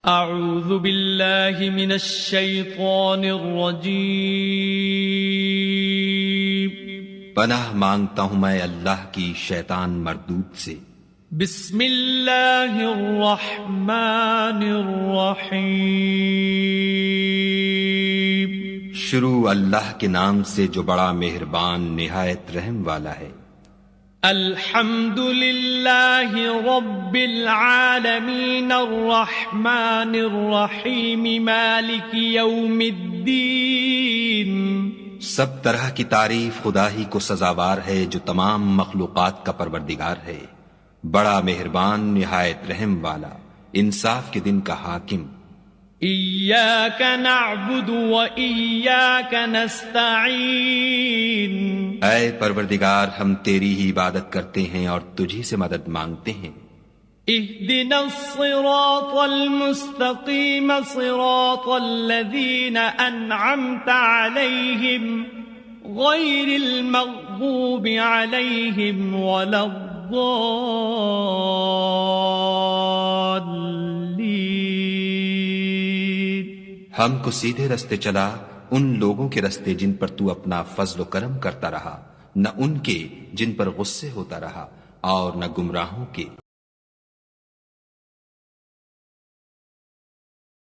اعوذ باللہ من الشیطان الرجیم پناہ مانگتا ہوں میں اللہ کی شیطان مردود سے۔ بسم اللہ الرحمن الرحیم شروع اللہ کے نام سے جو بڑا مہربان نہایت رحم والا ہے۔ الحمد للہ رب العالمین الرحمن الرحیم مالک یوم الدین۔ سب طرح کی تعریف خدا ہی کو سزاوار ہے جو تمام مخلوقات کا پروردگار ہے، بڑا مہربان نہایت رحم والا، انصاف کے دن کا حاکم۔ ایاک نعبد و ایاک نستعین۔ اے پروردگار ہم تیری ہی عبادت کرتے ہیں اور تجھی سے مدد مانگتے ہیں۔ اہدنا الصراط المستقیم صراط الذین انعمت علیہم غیر المغضوب علیہم ولا الضالین۔ ہم کو سیدھے رستے چلا، ان لوگوں کے رستے جن پر تو اپنا فضل و کرم کرتا رہا، نہ ان کے جن پر غصے ہوتا رہا، اور نہ گمراہوں کے۔